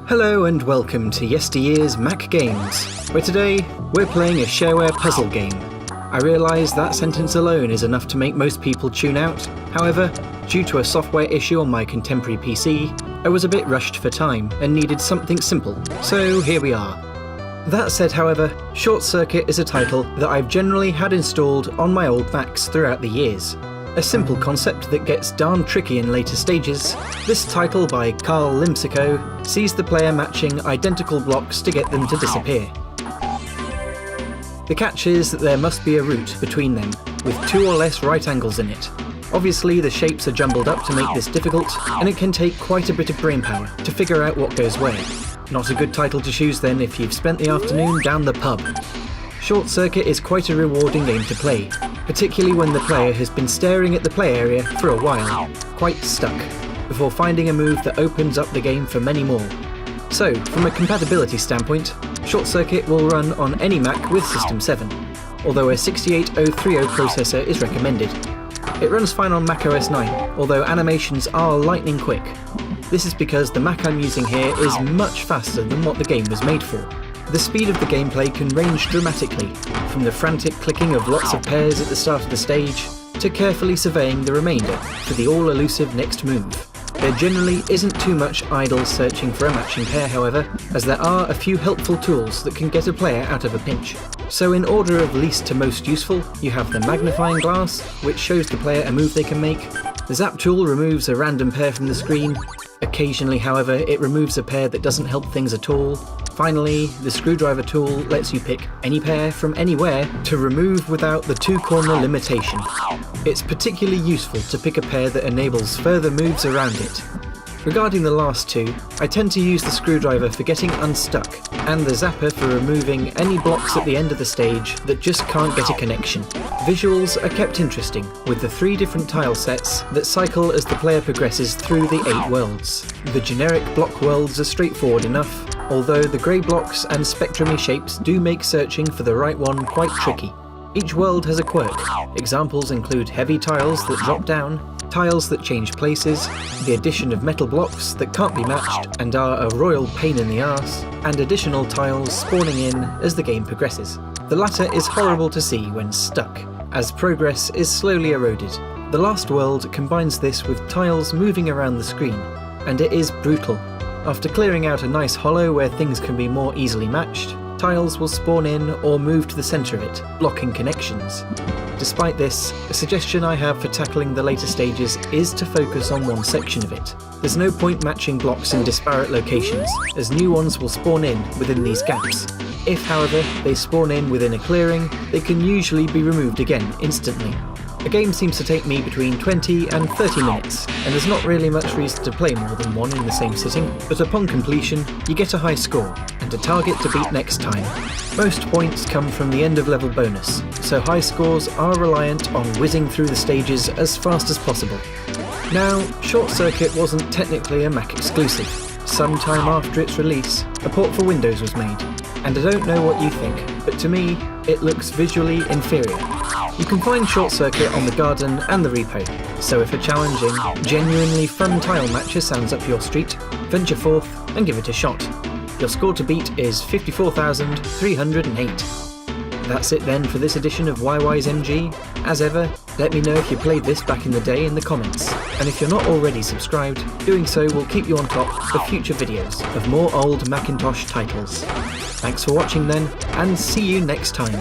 Hello and welcome to YesterYear's Mac Games, where today we're playing a shareware puzzle game. I realise that sentence alone is enough to make most people tune out. However, due to a software issue on my contemporary PC, I was a bit rushed for time and needed something simple, so here we are. That said, however, Short Circuit is a title that I've generally had installed on my old Macs throughout the years. A simple concept that gets darn tricky in later stages, this title by Carl Limsico sees the player matching identical blocks to get them to disappear. The catch is that there must be a route between them, with 2 or less right angles in it. Obviously the shapes are jumbled up to make this difficult, and it can take quite a bit of brainpower to figure out what goes where. Not a good title to choose then if you've spent the afternoon down the pub. Short Circuit is quite a rewarding game to play, particularly when the player has been staring at the play area for a while, quite stuck, before finding a move that opens up the game for many more. So, from a compatibility standpoint, Short Circuit will run on any Mac with System 7, although a 68030 processor is recommended. It runs fine on macOS 9, although animations are lightning quick. This is because the Mac I'm using here is much faster than what the game was made for. The speed of the gameplay can range dramatically, from the frantic clicking of lots of pairs at the start of the stage, to carefully surveying the remainder for the all-elusive next move. There generally isn't too much idle searching for a matching pair, however, as there are a few helpful tools that can get a player out of a pinch. So in order of least to most useful, you have the magnifying glass, which shows the player a move they can make. The zap tool removes a random pair from the screen. Occasionally, however, it removes a pair that doesn't help things at all. Finally, the screwdriver tool lets you pick any pair from anywhere to remove without the 2-corner limitation. It's particularly useful to pick a pair that enables further moves around it. Regarding the last two, I tend to use the screwdriver for getting unstuck, and the zapper for removing any blocks at the end of the stage that just can't get a connection. Visuals are kept interesting, with the 3 different tile sets that cycle as the player progresses through the 8 worlds. The generic block worlds are straightforward enough, although the grey blocks and spectrumy shapes do make searching for the right one quite tricky. Each world has a quirk. Examples include heavy tiles that drop down, tiles that change places, the addition of metal blocks that can't be matched and are a royal pain in the arse, and additional tiles spawning in as the game progresses. The latter is horrible to see when stuck, as progress is slowly eroded. The last world combines this with tiles moving around the screen, and it is brutal. After clearing out a nice hollow where things can be more easily matched, tiles will spawn in or move to the centre of it, blocking connections. Despite this, a suggestion I have for tackling the later stages is to focus on one section of it. There's no point matching blocks in disparate locations, as new ones will spawn in within these gaps. If, however, they spawn in within a clearing, they can usually be removed again instantly. A game seems to take me between 20 and 30 minutes, and there's not really much reason to play more than one in the same sitting, but upon completion, you get a high score, and a target to beat next time. Most points come from the end of level bonus, so high scores are reliant on whizzing through the stages as fast as possible. Now, Short Circuit wasn't technically a Mac exclusive. Some time after its release, a port for Windows was made, and I don't know what you think, but to me, it looks visually inferior. You can find Short Circuit on the Garden and the Repo, so if a challenging, genuinely fun tile matcher sounds up your street, venture forth and give it a shot. Your score to beat is 54,308. That's it then for this edition of YY's MG. As ever, let me know if you played this back in the day in the comments, and if you're not already subscribed, doing so will keep you on top for future videos of more old Macintosh titles. Thanks for watching then, and see you next time.